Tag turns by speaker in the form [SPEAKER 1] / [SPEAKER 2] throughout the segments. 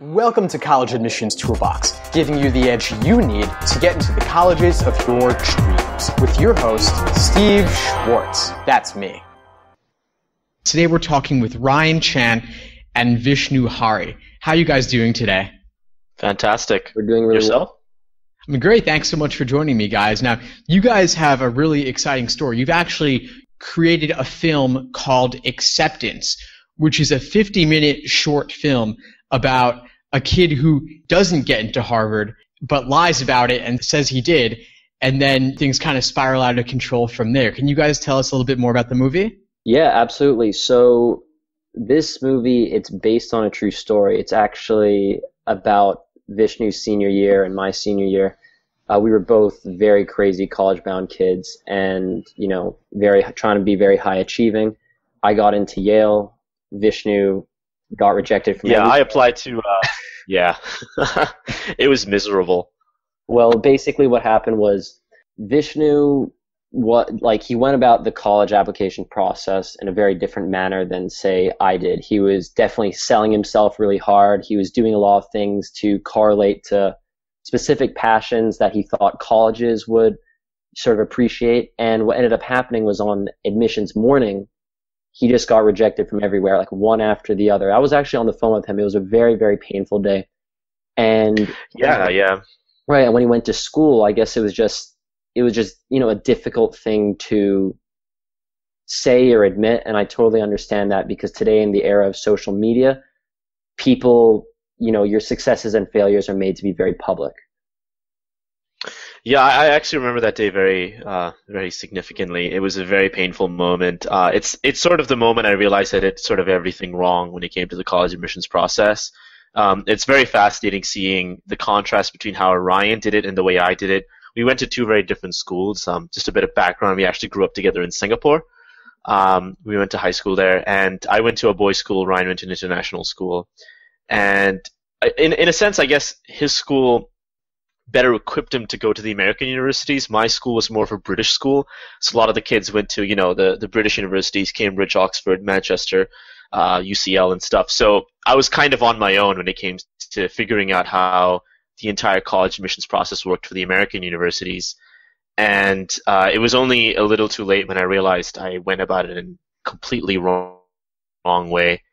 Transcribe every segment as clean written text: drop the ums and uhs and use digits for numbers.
[SPEAKER 1] Welcome to College Admissions Toolbox, giving you the edge you need to get into the colleges of your dreams. With your host, Steve Schwartz. That's me. Today we're talking with Ryan Chan and Vishnu Hari. How are you guys doing today?
[SPEAKER 2] Fantastic.
[SPEAKER 3] We're doing really
[SPEAKER 2] Yourself?
[SPEAKER 3] well.
[SPEAKER 1] I'm great. Thanks so much for joining me, guys. Now, you guys have a really exciting story. You've actually created a film called Acceptance, which is a 50-minute short film about a kid who doesn't get into Harvard but lies about it and says he did, and then things kind of spiral out of control from there. Can you guys tell us a little bit more about the movie?
[SPEAKER 3] Yeah, absolutely. So this movie, it's based on a true story. It's actually about Vishnu's senior year and my senior year. We were both very crazy college-bound kids and, trying to be very high achieving. I got into Yale. Vishnu got rejected from
[SPEAKER 2] I applied to, it was miserable.
[SPEAKER 3] Well, basically what happened was Vishnu, he went about the college application process in a very different manner than, say, I did. He was definitely selling himself really hard. He was doing a lot of things to correlate to specific passions that he thought colleges would sort of appreciate. And what ended up happening was on admissions morning, he just got rejected from everywhere, like one after the other. I was actually on the phone with him. It was a very, very painful day. And
[SPEAKER 2] Yeah.
[SPEAKER 3] Right. And when he went to school, I guess it was just, a difficult thing to say or admit. And I totally understand that because today in the era of social media, people, your successes and failures are made to be very public.
[SPEAKER 2] Yeah, I actually remember that day very, very significantly. It was a very painful moment. It's sort of the moment I realized I did sort of everything wrong when it came to the college admissions process. It's very fascinating seeing the contrast between how Ryan did it and the way I did it. We went to two very different schools. Just a bit of background, we actually grew up together in Singapore. We went to high school there, and I went to a boys' school, Ryan went to an international school. And in a sense, I guess his school better equipped him to go to the American universities. My school was more of a British school, so a lot of the kids went to, the British universities, Cambridge, Oxford, Manchester, UCL and stuff. So I was kind of on my own when it came to figuring out how the entire college admissions process worked for the American universities. And it was only a little too late when I realized I went about it in a completely wrong way.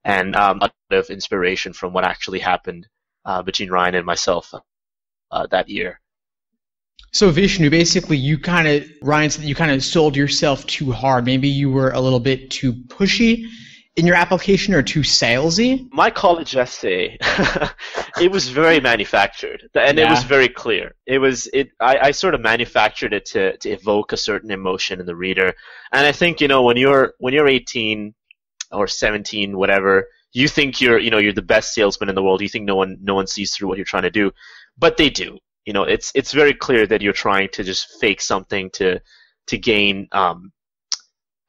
[SPEAKER 2] And a lot of inspiration from what actually happened between Ryan and myself that year.
[SPEAKER 1] So Vishnu, basically Ryan said that you kind of sold yourself too hard. Maybe you were a little bit too pushy in your application or too salesy?
[SPEAKER 2] My college essay, it was very manufactured, and it was very clear. I sort of manufactured it to evoke a certain emotion in the reader. And I think, when you're 18 or 17, whatever, you think you're the best salesman in the world. You think no one sees through what you're trying to do. But they do. It's very clear that you're trying to just fake something to gain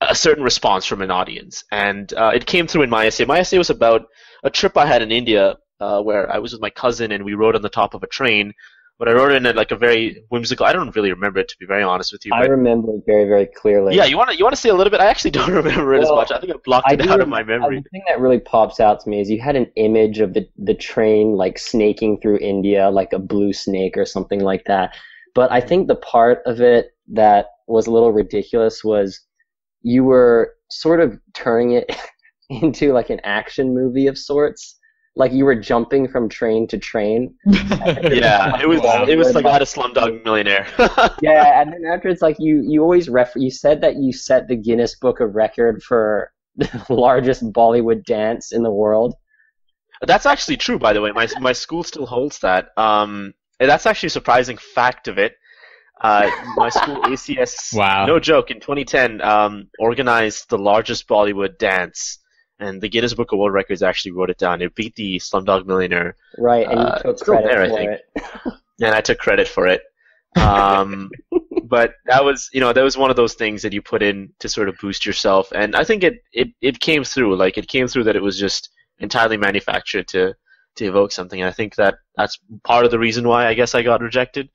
[SPEAKER 2] a certain response from an audience. And it came through in my essay. My essay was about a trip I had in India where I was with my cousin and we rode on the top of a train. But I wrote it in a very whimsical. I don't really remember it, to be very honest with you.
[SPEAKER 3] I remember it very, very clearly.
[SPEAKER 2] Yeah, you want to say a little bit? I actually don't remember it as much. I think I blocked it out of my memory.
[SPEAKER 3] The thing that really pops out to me is you had an image of the train snaking through India, like a blue snake or something like that. But I think the part of it that was a little ridiculous was you were sort of turning it into an action movie of sorts. Like you were jumping from train to train.
[SPEAKER 2] Yeah, it was like I had a Slumdog Millionaire.
[SPEAKER 3] Yeah, and then after it's you always you said that you set the Guinness Book of Record for the largest Bollywood dance in the world.
[SPEAKER 2] That's actually true, by the way. My school still holds that. That's actually a surprising fact of it. My school, ACS,
[SPEAKER 1] wow.
[SPEAKER 2] No joke, in 2010 organized the largest Bollywood dance. And the Guinness Book of World Records actually wrote it down. It beat the Slumdog Millionaire.
[SPEAKER 3] Right, and you took credit for it.
[SPEAKER 2] And I took credit for it. But that was one of those things that you put in to sort of boost yourself. And I think it came through. It came through that it was just entirely manufactured to evoke something. And I think that's part of the reason why I guess I got rejected,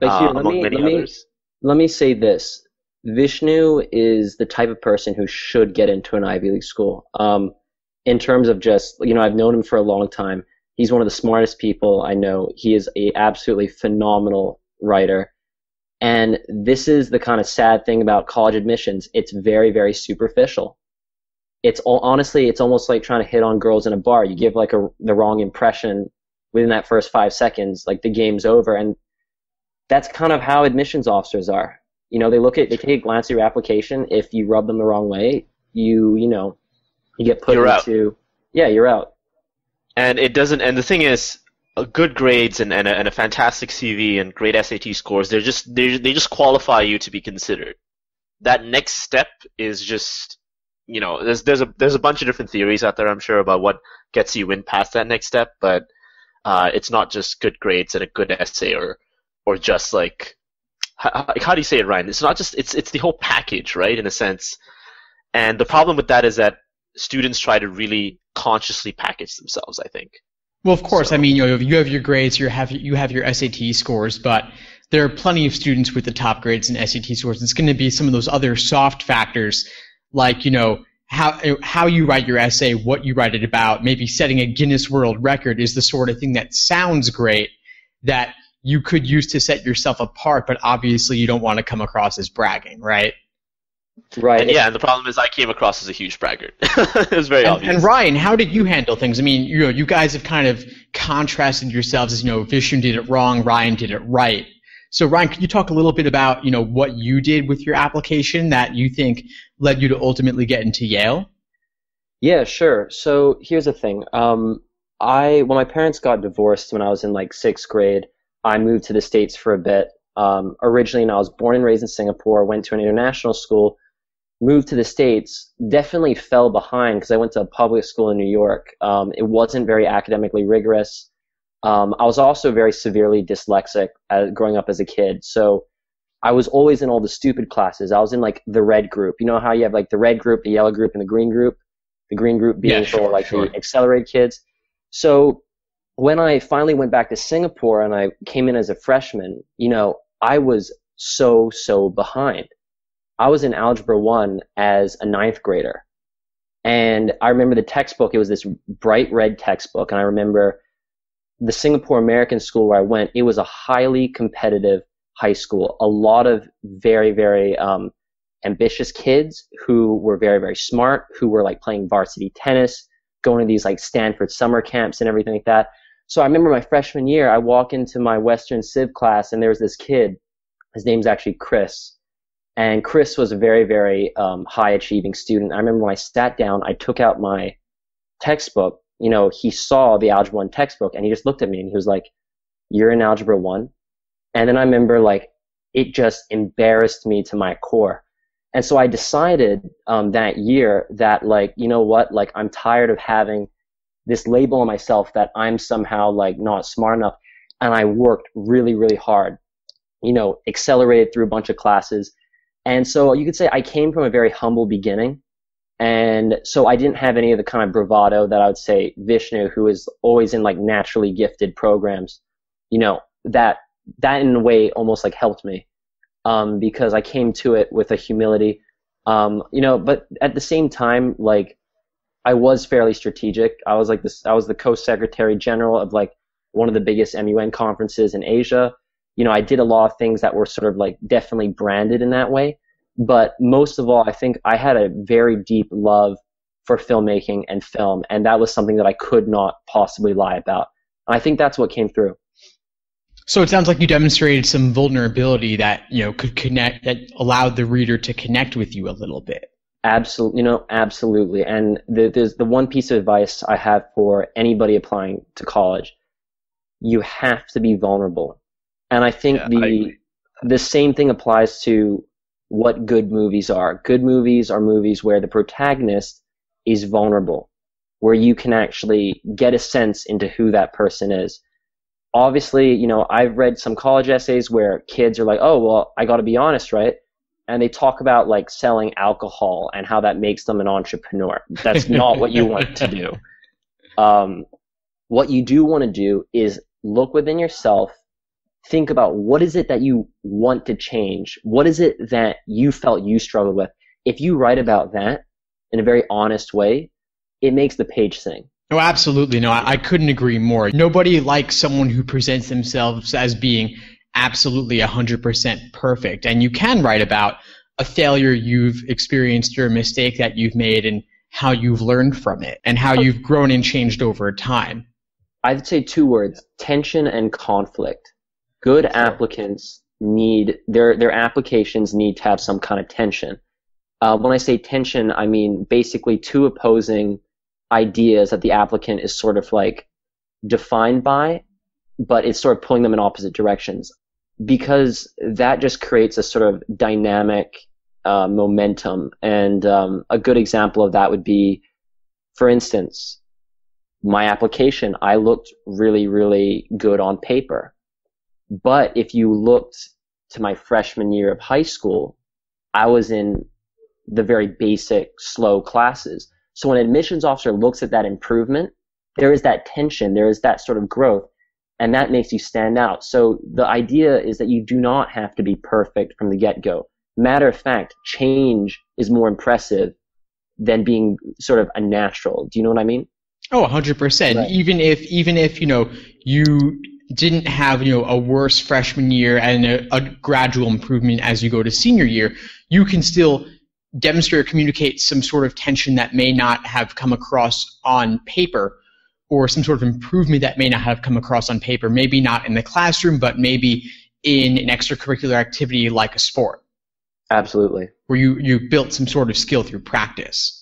[SPEAKER 2] among many others.
[SPEAKER 3] Let me say this. Vishnu is the type of person who should get into an Ivy League school. In terms of just, I've known him for a long time. He's one of the smartest people I know. He is a absolutely phenomenal writer. And this is the kind of sad thing about college admissions. It's very, very superficial. Honestly, it's almost like trying to hit on girls in a bar. You give like the wrong impression within that first 5 seconds, like the game's over. And that's kind of how admissions officers are. You know, they take a glance at your application. If you rub them the wrong way, you get put into, yeah, you're out.
[SPEAKER 2] And it doesn't. And the thing is, good grades and a fantastic CV and great SAT scores, they just qualify you to be considered. That next step is just, you know, there's a bunch of different theories out there, I'm sure, about what gets you in past that next step, but it's not just good grades and a good essay or just like how do you say it, Ryan? It's not just it's the whole package, right, in a sense. And the problem with that is that students try to really consciously package themselves, I think.
[SPEAKER 1] Well, of course. So, I mean, you have your grades, you have your SAT scores, but there are plenty of students with the top grades and SAT scores. It's going to be some of those other soft factors, like, you know, how you write your essay, what you write it about. Maybe setting a Guinness World Record is the sort of thing that sounds great, that you could use to set yourself apart, but obviously you don't want to come across as bragging, right?
[SPEAKER 3] Right.
[SPEAKER 2] And yeah, and the problem is I came across as a huge braggart. It was very obvious.
[SPEAKER 1] And Ryan, how did you handle things? I mean, you guys have kind of contrasted yourselves as, Vishnu did it wrong, Ryan did it right. So Ryan, could you talk a little bit about, what you did with your application that you think led you to ultimately get into Yale?
[SPEAKER 3] Yeah, sure. So here's the thing. When my parents got divorced when I was in like 6th grade, I moved to the States for a bit. Originally, and I was born and raised in Singapore, went to an international school, moved to the States, definitely fell behind because I went to a public school in New York. It wasn't very academically rigorous. I was also very severely dyslexic growing up as a kid. So I was always in all the stupid classes. I was in like the red group. You know how you have like the red group, the yellow group, and the green group? The green group being for the accelerated kids. So when I finally went back to Singapore and I came in as a freshman, I was so behind. I was in Algebra 1 as a 9th grader. And I remember the textbook, it was this bright red textbook. And I remember the Singapore American school where I went, it was a highly competitive high school. A lot of very, very ambitious kids who were very, very smart, who were like playing varsity tennis, going to these like Stanford summer camps and everything like that. So I remember my freshman year, I walk into my Western Civ class and there was this kid. His name's actually Chris. And Chris was a very, very high achieving student. I remember when I sat down, I took out my textbook. He saw the Algebra 1 textbook and he just looked at me and he was like, "You're in Algebra 1?" And then I remember like it just embarrassed me to my core. And so I decided that year that like, you know what, like I'm tired of having this label on myself that I'm somehow like not smart enough. And I worked really, really hard, accelerated through a bunch of classes. And so you could say I came from a very humble beginning. And so I didn't have any of the kind of bravado that I would say Vishnu, who is always in like naturally gifted programs, that in a way almost like helped me, because I came to it with a humility, but at the same time, like I was fairly strategic. I was the co-secretary general of like one of the biggest MUN conferences in Asia. I did a lot of things that were sort of like definitely branded in that way. But most of all, I think I had a very deep love for filmmaking and film, and that was something that I could not possibly lie about. And I think that's what came through.
[SPEAKER 1] So it sounds like you demonstrated some vulnerability that, could connect, that allowed the reader to connect with you a little bit.
[SPEAKER 3] Absolutely, absolutely. And there's the one piece of advice I have for anybody applying to college. You have to be vulnerable. And I think the same thing applies to what good movies are. Good movies are movies where the protagonist is vulnerable, where you can actually get a sense into who that person is. Obviously, I've read some college essays where kids are like, "Oh, well, I got to be honest, right?" And they talk about like selling alcohol and how that makes them an entrepreneur. That's not what you want to do. What you do want to do is look within yourself. Think about what is it that you want to change? What is it that you felt you struggled with? If you write about that in a very honest way, it makes the page sing.
[SPEAKER 1] Oh, absolutely. No, I couldn't agree more. Nobody likes someone who presents themselves as being absolutely 100% perfect. And you can write about a failure you've experienced or a mistake that you've made and how you've learned from it and how you've grown and changed over time.
[SPEAKER 3] I'd say two words: tension and conflict. Good applicants need their applications need to have some kind of tension. When I say tension, I mean basically two opposing ideas that the applicant is sort of like defined by, but it's sort of pulling them in opposite directions, because that just creates a sort of dynamic momentum. And a good example of that would be, for instance, my application. I looked really, really good on paper. But if you looked to my freshman year of high school, I was in the very basic, slow classes. So when an admissions officer looks at that improvement, there is that tension, there is that sort of growth, and that makes you stand out. So the idea is that you do not have to be perfect from the get-go. Matter of fact, change is more impressive than being sort of a natural. Do you know what I mean?
[SPEAKER 1] Oh, 100%.
[SPEAKER 3] Right.
[SPEAKER 1] Even if you didn't have a worse freshman year and a gradual improvement as you go to senior year, you can still demonstrate or communicate some sort of tension that may not have come across on paper, or some sort of improvement that may not have come across on paper. Maybe not in the classroom, but maybe in an extracurricular activity like a sport.
[SPEAKER 3] Absolutely.
[SPEAKER 1] Where you built some sort of skill through practice.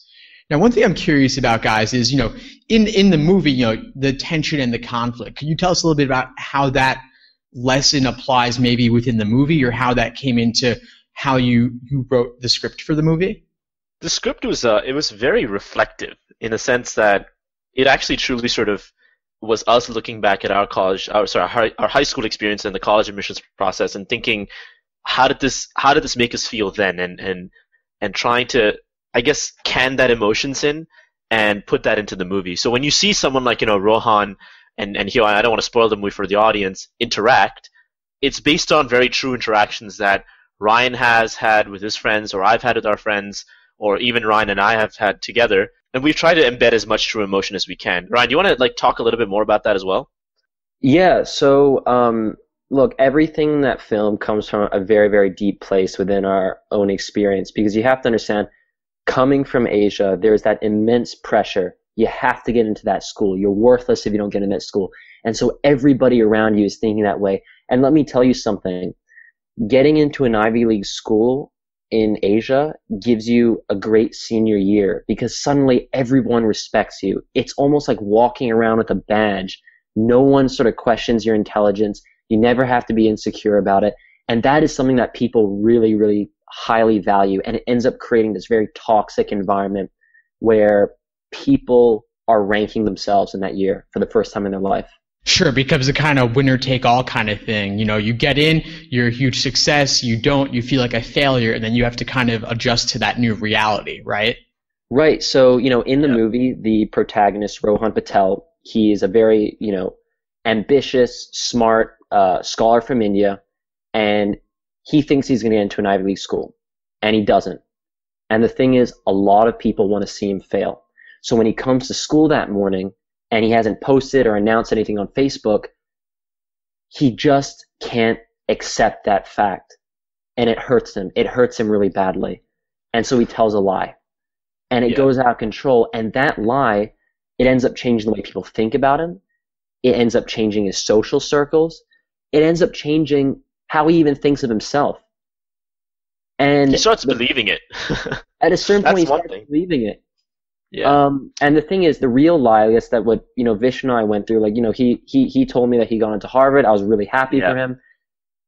[SPEAKER 1] Now, one thing I'm curious about, guys, is, in the movie, the tension and the conflict. Can you tell us a little bit about how that lesson applies maybe within the movie, or how that came into how you wrote the script for the movie?
[SPEAKER 2] The script was it was very reflective in the sense that it actually truly sort of was us looking back at our high school experience and the college admissions process and thinking, how did this make us feel then, and trying to, I guess, can that emotions in and put that into the movie. So when you see someone like, Rohan and here, I don't want to spoil the movie for the audience, interact, it's based on very true interactions that Ryan has had with his friends, or I've had with our friends, or even Ryan and I have had together. And we've tried to embed as much true emotion as we can. Ryan, do you want to talk a little bit more about that as well?
[SPEAKER 3] Yeah, so look, everything in that film comes from a very, very deep place within our own experience, because you have to understand, coming from Asia, there's that immense pressure. You have to get into that school. You're worthless if you don't get in that school. And so everybody around you is thinking that way. And let me tell you something. Getting into an Ivy League school in Asia gives you a great senior year, because suddenly everyone respects you. It's almost like walking around with a badge. No one sort of questions your intelligence. You never have to be insecure about it. And that is something that people really, really highly value. And it ends up creating this very toxic environment where people are ranking themselves in that year for the first time in their life.
[SPEAKER 1] Sure, it becomes a kind of winner-take-all kind of thing. You get in, you're a huge success. You don't, you feel like a failure, and then you have to kind of adjust to that new reality, right?
[SPEAKER 3] Right. So, in the movie, the protagonist, Rohan Patel, he is a very, ambitious, smart scholar from India, and he thinks he's going to get into an Ivy League school, and he doesn't. And the thing is, a lot of people want to see him fail. So when he comes to school that morning, and he hasn't posted or announced anything on Facebook, he just can't accept that fact. And it hurts him. It hurts him really badly. And so he tells a lie. And it goes out of control. And that lie, it ends up changing the way people think about him. It ends up changing his social circles. It ends up changing how he even thinks of himself. And
[SPEAKER 2] he starts believing it.
[SPEAKER 3] At a certain point, he starts believing it.
[SPEAKER 2] Yeah.
[SPEAKER 3] And the thing is, the real lie, I guess, that what, Vishnu and I went through, he told me that he got into Harvard. I was really happy for him.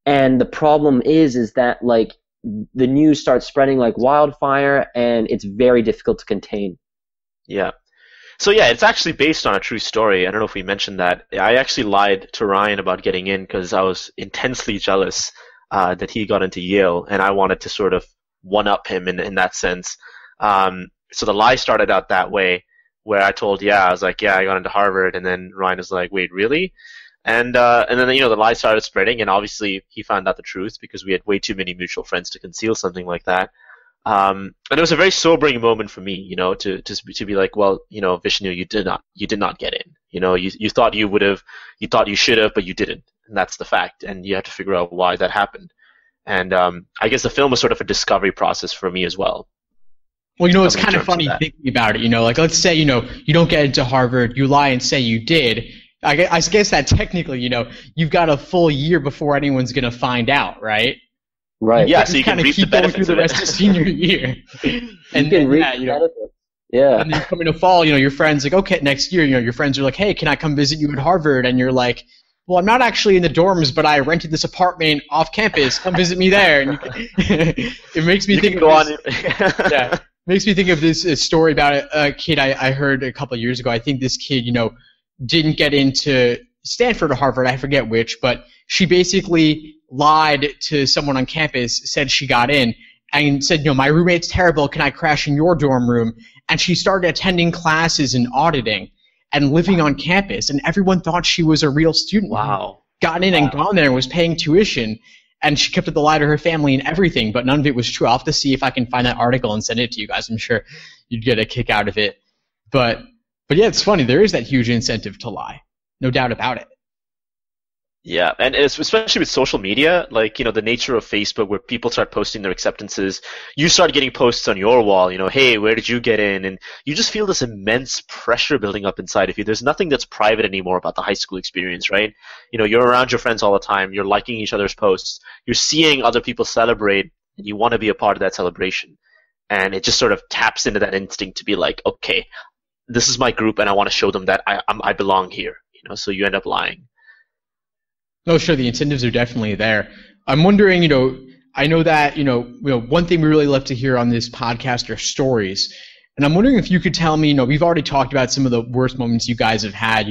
[SPEAKER 3] And the problem is that, the news starts spreading like wildfire, and it's very difficult to contain.
[SPEAKER 2] Yeah. So yeah, it's actually based on a true story. I don't know if we mentioned that. I actually lied to Ryan about getting in because I was intensely jealous that he got into Yale, and I wanted to sort of one-up him in that sense. So the lie started out that way, where I told, I was like, I got into Harvard, and then Ryan was like, wait, really? And then the lie started spreading, and obviously he found out the truth because we had way too many mutual friends to conceal something like that. And it was a very sobering moment for me, to be like, well, Vishnu, you did not get in. You thought you would have, you thought you should have, but you didn't, and that's the fact. And you have to figure out why that happened. And I guess the film was sort of a discovery process for me as well.
[SPEAKER 1] Well, it's kind of funny thinking about it. Like let's say you don't get into Harvard, you lie and say you did. I guess that technically, you've got a full year before anyone's going to find out, right?
[SPEAKER 3] Right.
[SPEAKER 2] Yeah, so you
[SPEAKER 1] kind
[SPEAKER 2] can
[SPEAKER 1] of keep going through the rest of senior year. And
[SPEAKER 3] you can reap the benefits. Yeah.
[SPEAKER 1] And then coming to fall, your friends like, okay, next year, your friends are like, hey, can I come visit you at Harvard? And you're like, well, I'm not actually in the dorms, but I rented this apartment off campus. Come visit me there. And it makes me think of this. Yeah. Makes me think of this story about a kid I heard a couple of years ago. I think this kid, didn't get into Stanford or Harvard, I forget which, but she basically lied to someone on campus, said she got in, and said, my roommate's terrible, can I crash in your dorm room? And she started attending classes and auditing and living on campus, and everyone thought she was a real student.
[SPEAKER 2] Wow.
[SPEAKER 1] Got in and gone there and was paying tuition, and she kept up the lie to her family and everything, but none of it was true. I'll have to see if I can find that article and send it to you guys. I'm sure you'd get a kick out of it. But yeah, it's funny. There is that huge incentive to lie. No doubt about it.
[SPEAKER 2] Yeah, and it's especially with social media, like, the nature of Facebook where people start posting their acceptances, you start getting posts on your wall, hey, where did you get in? And you just feel this immense pressure building up inside of you. There's nothing that's private anymore about the high school experience, right? You're around your friends all the time, you're liking each other's posts, you're seeing other people celebrate, and you want to be a part of that celebration. And it just sort of taps into that instinct to be like, okay, this is my group and I want to show them that I belong here, so you end up lying.
[SPEAKER 1] Oh, sure. The incentives are definitely there. I'm wondering, I know that, one thing we really love to hear on this podcast are stories. And I'm wondering if you could tell me, we've already talked about some of the worst moments you guys have had,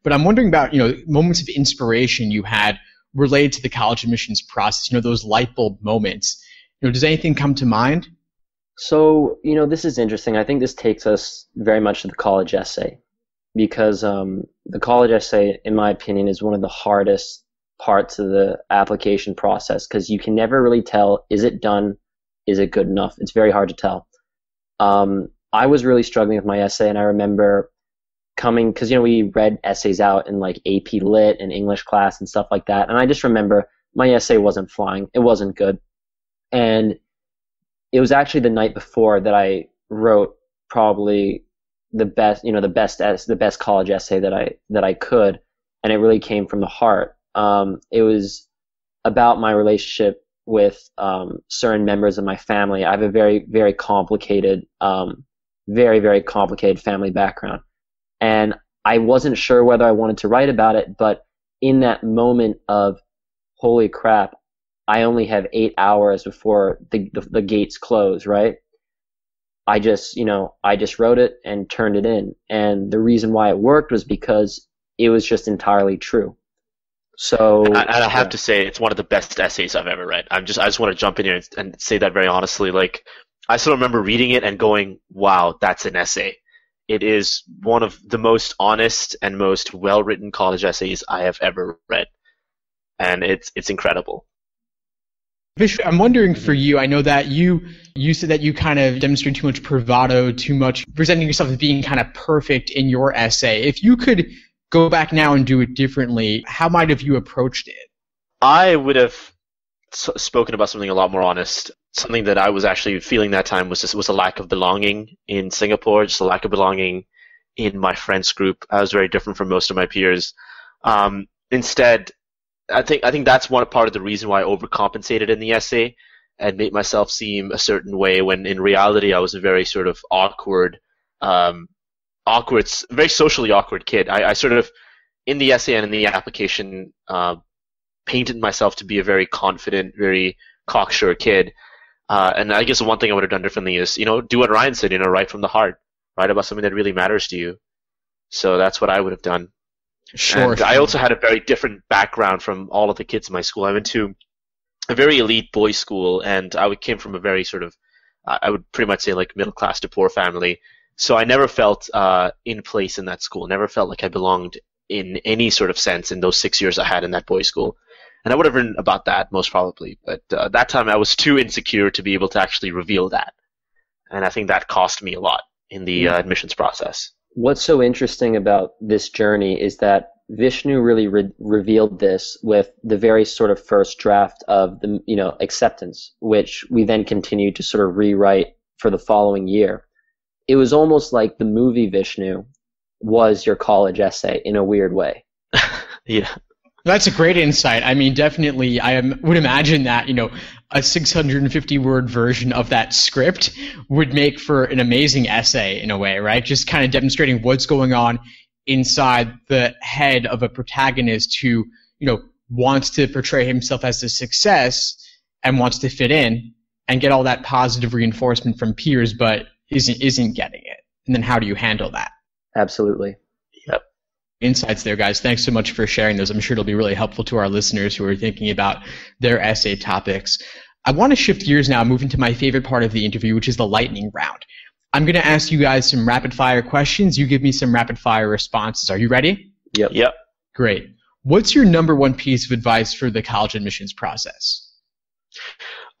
[SPEAKER 1] but I'm wondering about, moments of inspiration you had related to the college admissions process, those light bulb moments. Does anything come to mind?
[SPEAKER 3] So, this is interesting. I think this takes us very much to the college essay because the college essay, in my opinion, is one of the hardest parts of the application process because you can never really tell, is it done, is it good enough? It's very hard to tell. I was really struggling with my essay, and I remember coming, because we read essays out in like AP Lit and English class and stuff like that, and I just remember my essay wasn't flying, it wasn't good, and it was actually the night before that I wrote probably the best college essay that I could, and it really came from the heart. It was about my relationship with certain members of my family. I have a very, very complicated, very complicated family background. And I wasn't sure whether I wanted to write about it, but in that moment of, holy crap, I only have 8 hours before the gates close, right? I just wrote it and turned it in. And the reason why it worked was because it was just entirely true. So,
[SPEAKER 2] and I have to say, it's one of the best essays I've ever read. I just want to jump in here and say that very honestly. Like, I still remember reading it and going, wow, that's an essay. It is one of the most honest and most well-written college essays I have ever read. And it's incredible.
[SPEAKER 1] Vish, I'm wondering for you, I know that you said that you kind of demonstrate too much bravado, too much presenting yourself as being kind of perfect in your essay. If you could go back now and do it differently, how might have you approached it?
[SPEAKER 2] I would have spoken about something a lot more honest. Something that I was actually feeling that time was a lack of belonging in Singapore, just a lack of belonging in my friends group. I was very different from most of my peers. Instead, I think that's one part of the reason why I overcompensated in the essay and made myself seem a certain way when in reality I was a very sort of awkward, very socially awkward kid. I sort of, in the essay and in the application, painted myself to be a very confident, very cocksure kid. And I guess the one thing I would have done differently is, do what Ryan said, write from the heart. Write about something that really matters to you. So that's what I would have done.
[SPEAKER 1] Sure.
[SPEAKER 2] And I also had a very different background from all of the kids in my school. I went to a very elite boys' school, and I came from a very sort of, I would pretty much say like middle class to poor family. So I never felt in place in that school. Never felt like I belonged in any sort of sense in those 6 years I had in that boys' school. And I would have written about that most probably, but that time I was too insecure to be able to actually reveal that. And I think that cost me a lot in the admissions process.
[SPEAKER 3] What's so interesting about this journey is that Vishnu really revealed this with the very sort of first draft of the acceptance, which we then continued to sort of rewrite for the following year. It was almost like the movie Vishnu was your college essay in a weird way.
[SPEAKER 2] Yeah.
[SPEAKER 1] That's a great insight. I mean, definitely, would imagine that, a 650-word version of that script would make for an amazing essay in a way, right? Just kind of demonstrating what's going on inside the head of a protagonist who, wants to portray himself as a success and wants to fit in and get all that positive reinforcement from peers, but isn't getting it. And then how do you handle that?
[SPEAKER 3] Absolutely.
[SPEAKER 2] Yep.
[SPEAKER 1] Insights there, guys. Thanks so much for sharing those. I'm sure it'll be really helpful to our listeners who are thinking about their essay topics. I want to shift gears now, move into my favorite part of the interview, which is the lightning round. I'm going to ask you guys some rapid-fire questions. You give me some rapid-fire responses. Are you ready?
[SPEAKER 2] Yep.
[SPEAKER 1] Great. What's your number one piece of advice for the college admissions process?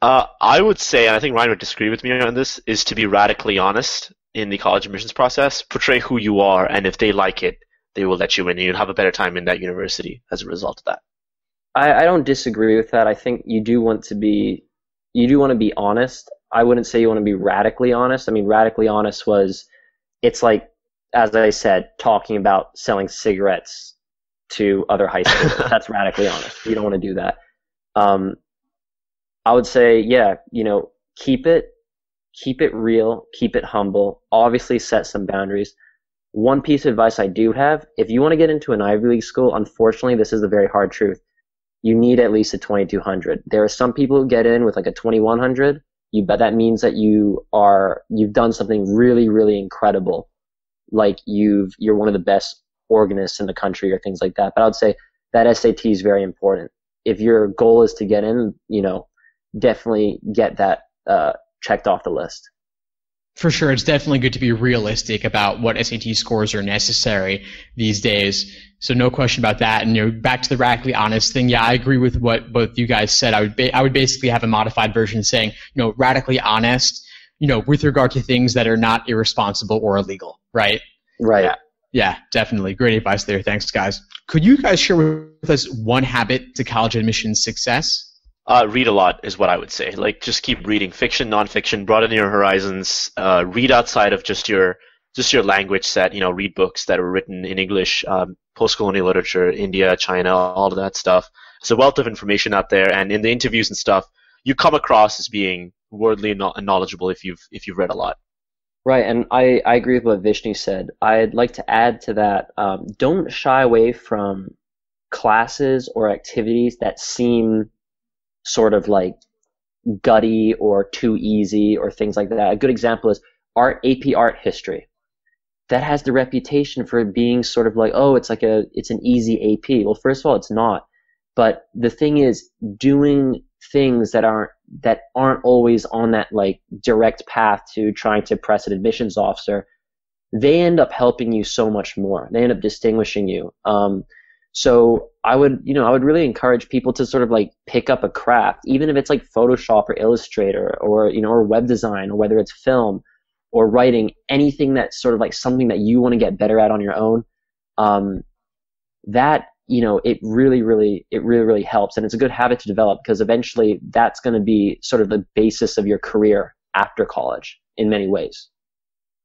[SPEAKER 2] I would say, and I think Ryan would disagree with me on this, is to be radically honest in the college admissions process. Portray who you are, and if they like it, they will let you in, and you'll have a better time in that university as a result of that.
[SPEAKER 3] I don't disagree with that. I think you do want to be honest. I wouldn't say you want to be radically honest. I mean, radically honest it's like, as I said, talking about selling cigarettes to other high schoolers. That's radically honest. You don't want to do that. I would say, keep it real, keep it humble, obviously set some boundaries. One piece of advice I do have, if you want to get into an Ivy League school, unfortunately, this is the very hard truth. You need at least a 2200. There are some people who get in with like a 2100. But that means that you've done something really, really incredible. Like you're one of the best organists in the country or things like that. But I would say that SAT is very important. If your goal is to get in, definitely get that checked off the list.
[SPEAKER 1] For sure, it's definitely good to be realistic about what SAT scores are necessary these days. So no question about that. And back to the radically honest thing. Yeah, I agree with what both you guys said. I would basically have a modified version saying, radically honest, with regard to things that are not irresponsible or illegal, right?
[SPEAKER 3] Right.
[SPEAKER 1] Yeah, definitely. Great advice there. Thanks, guys. Could you guys share with us one habit to college admissions success?
[SPEAKER 2] Read a lot is what I would say. Like, just keep reading fiction, nonfiction, broaden your horizons. Read outside of just your language set. Read books that are written in English, post-colonial literature, India, China, all of that stuff. There's a wealth of information out there, and in the interviews and stuff, you come across as being worldly and knowledgeable if you've read a lot.
[SPEAKER 3] Right, and I agree with what Vishnu said. I'd like to add to that, don't shy away from classes or activities that seem sort of like gutty or too easy or things like that. A good example is AP art history. That has the reputation for being sort of like, it's an easy AP. Well, first of all, it's not. But the thing is, doing things that aren't always on that like direct path to trying to impress an admissions officer, they end up helping you so much more. They end up distinguishing you. So I would really encourage people to sort of like pick up a craft, even if it's like Photoshop or Illustrator or, or web design, or whether it's film or writing, anything that's sort of like something that you want to get better at on your own. It really helps. And it's a good habit to develop, because eventually that's going to be sort of the basis of your career after college in many ways.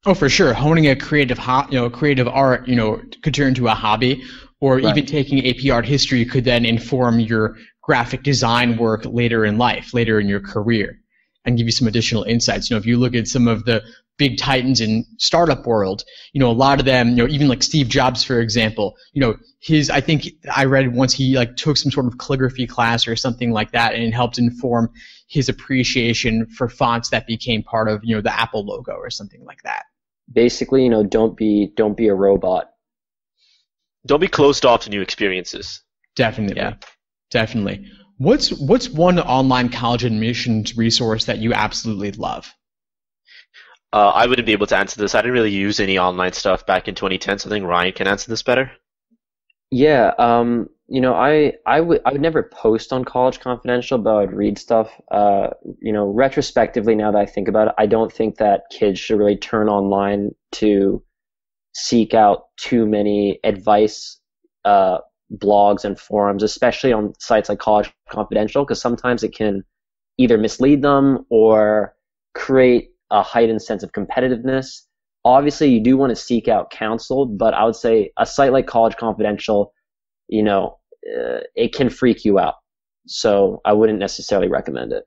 [SPEAKER 1] Oh, for sure. Honing a creative art, could turn into a hobby, or
[SPEAKER 3] Right.
[SPEAKER 1] even taking AP art history could then inform your graphic design work later in life, later in your career, and give you some additional insights. If you look at some of the big titans in startup world, a lot of them, even like Steve Jobs, for example, I think I read once he like took some sort of calligraphy class or something like that, and it helped inform his appreciation for fonts that became part of, the Apple logo or something like that.
[SPEAKER 3] Basically, don't be a robot.
[SPEAKER 2] Don't be closed off to new experiences.
[SPEAKER 1] Definitely.
[SPEAKER 2] Yeah.
[SPEAKER 1] Definitely. What's one online college admissions resource that you absolutely love?
[SPEAKER 2] I wouldn't be able to answer this. I didn't really use any online stuff back in 2010, so I think Ryan can answer this better.
[SPEAKER 3] Yeah, I would never post on College Confidential, but I would read stuff. Retrospectively, now that I think about it, I don't think that kids should really turn online to seek out too many advice blogs and forums, especially on sites like College Confidential, because sometimes it can either mislead them or create a heightened sense of competitiveness. Obviously, you do want to seek out counsel, but I would say a site like College Confidential, it can freak you out. So I wouldn't necessarily recommend it.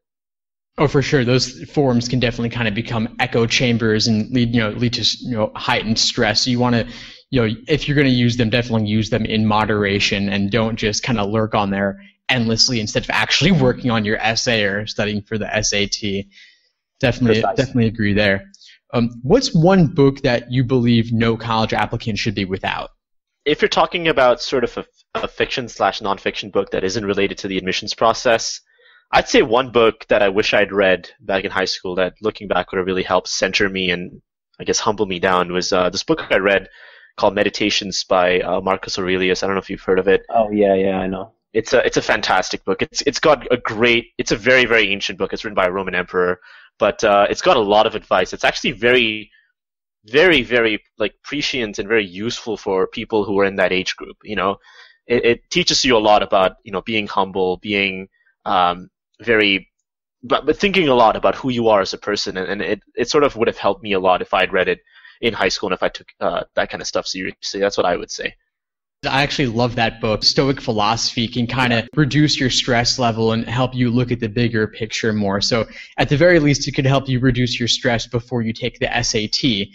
[SPEAKER 1] Oh, for sure. Those forums can definitely kind of become echo chambers and lead to heightened stress. So you want to, if you're going to use them, definitely use them in moderation and don't just kind of lurk on there endlessly instead of actually working on your essay or studying for the SAT. Definitely agree there. What's one book that you believe no college applicant should be without?
[SPEAKER 2] If you're talking about sort of a fiction/nonfiction book that isn't related to the admissions process, I'd say one book that I wish I'd read back in high school that, looking back, would have really helped center me and, I guess, humble me down was this book I read called Meditations by Marcus Aurelius. I don't know if you've heard of it.
[SPEAKER 3] Oh, yeah, I know.
[SPEAKER 2] It's a fantastic book. It's a very, very ancient book. It's written by a Roman emperor, but it's got a lot of advice. It's actually very, very, very prescient and very useful for people who are in that age group. It teaches you a lot about being humble, being but thinking a lot about who you are as a person, and it sort of would have helped me a lot if I'd read it in high school and if I took that kind of stuff seriously. That's what I would say.
[SPEAKER 1] I actually love that book. Stoic philosophy can kind of reduce your stress level and help you look at the bigger picture more. So at the very least, it could help you reduce your stress before you take the SAT.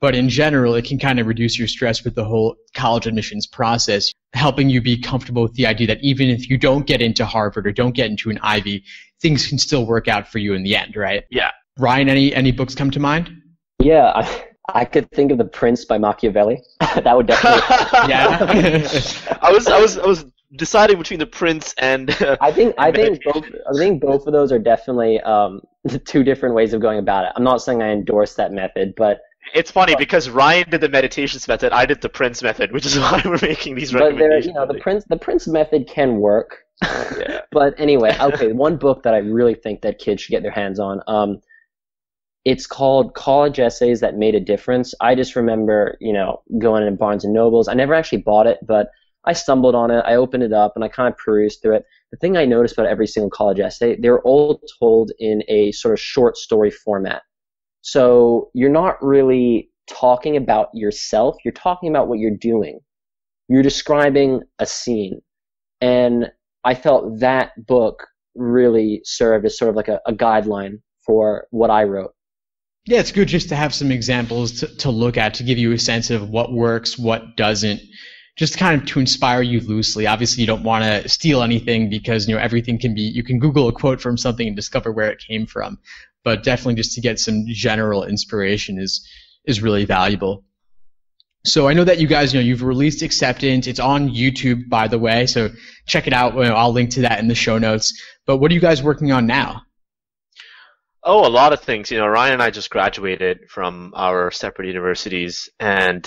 [SPEAKER 1] But in general, it can kind of reduce your stress with the whole college admissions process, helping you be comfortable with the idea that even if you don't get into Harvard or don't get into an Ivy, things can still work out for you in the end, right?
[SPEAKER 2] Yeah.
[SPEAKER 1] Ryan, any books come to mind?
[SPEAKER 3] Yeah, I could think of The Prince by Machiavelli. That would definitely.
[SPEAKER 2] Yeah. I was deciding between The Prince and.
[SPEAKER 3] I think both of those are definitely two different ways of going about it. I'm not saying I endorse that method, but.
[SPEAKER 2] It's funny because Ryan did the meditations method, I did the Prince method, which is why we're making these recommendations.
[SPEAKER 3] But the Prince method can work.
[SPEAKER 2] Yeah.
[SPEAKER 3] But anyway, okay, one book that I really think that kids should get their hands on. It's called College Essays That Made a Difference. I just remember, going in Barnes and Nobles. I never actually bought it, but I stumbled on it. I opened it up and I kind of perused through it. The thing I noticed about every single college essay, they're all told in a sort of short story format. So you're not really talking about yourself. You're talking about what you're doing. You're describing a scene. And I felt that book really served as sort of like a guideline for what I wrote.
[SPEAKER 1] Yeah, it's good just to have some examples to look at to give you a sense of what works, what doesn't, just kind of to inspire you loosely. Obviously, you don't want to steal anything because everything can be. You can Google a quote from something and discover where it came from, but definitely just to get some general inspiration is really valuable. So I know that you guys, you've released Acceptance. It's on YouTube, by the way, so check it out. I'll link to that in the show notes. But what are you guys working on now?
[SPEAKER 2] Oh, a lot of things. Ryan and I just graduated from our separate universities, and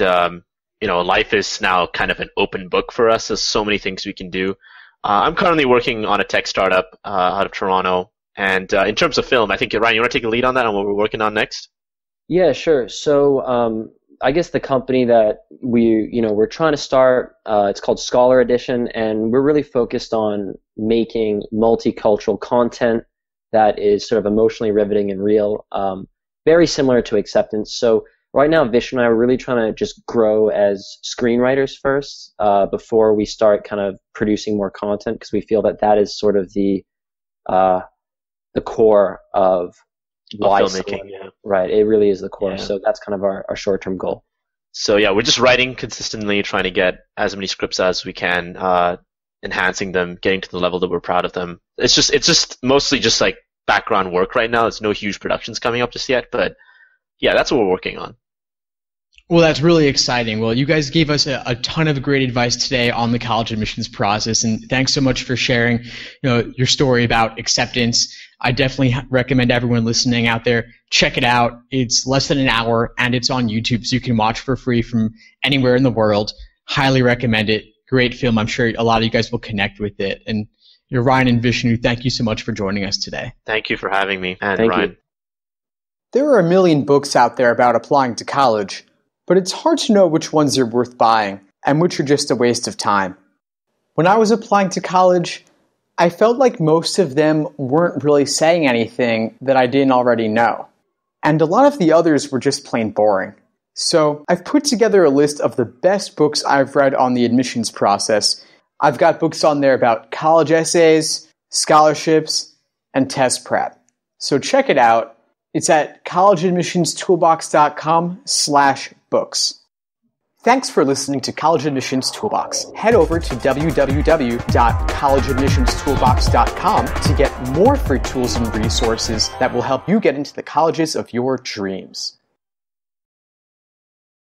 [SPEAKER 2] life is now kind of an open book for us. There's so many things we can do. I'm currently working on a tech startup out of Toronto, and in terms of film, I think, Ryan, you want to take a lead on that, on what we're working on next?
[SPEAKER 3] Yeah, sure. So I guess the company that we're trying to start, it's called Scholar Edition, and we're really focused on making multicultural content that is sort of emotionally riveting and real, very similar to Acceptance. So right now, Vishnu and I are really trying to just grow as screenwriters first before we start kind of producing more content, because we feel that is sort of the core of why
[SPEAKER 2] filmmaking. Yeah.
[SPEAKER 3] Right, it really is the core.
[SPEAKER 2] Yeah.
[SPEAKER 3] So that's kind of our short-term goal.
[SPEAKER 2] So yeah, we're just writing consistently, trying to get as many scripts as we can, enhancing them, getting to the level that we're proud of them. It's just mostly just like background work right now. There's no huge productions coming up just yet, but yeah, that's what we're working on.
[SPEAKER 1] Well, that's really exciting. Well, you guys gave us a ton of great advice today on the college admissions process, and thanks so much for sharing, your story about Acceptance. I definitely recommend everyone listening out there check it out. It's less than an hour, and it's on YouTube, so you can watch for free from anywhere in the world. Highly recommend it. great film. I'm sure a lot of you guys will connect with it. And Ryan and Vishnu, thank you so much for joining us today.
[SPEAKER 2] Thank you for having me, and
[SPEAKER 3] Thank
[SPEAKER 2] Ryan.
[SPEAKER 3] you.
[SPEAKER 4] There are a million books out there about applying to college, but it's hard to know which ones are worth buying and which are just a waste of time. When I was applying to college, I felt like most of them weren't really saying anything that I didn't already know. And a lot of the others were just plain boring. So I've put together a list of the best books I've read on the admissions process. I've got books on there about college essays, scholarships, and test prep. So check it out. It's at collegeadmissionstoolbox.com/books. Thanks for listening to College Admissions Toolbox. Head over to www.collegeadmissionstoolbox.com to get more free tools and resources that will help you get into the colleges of your dreams.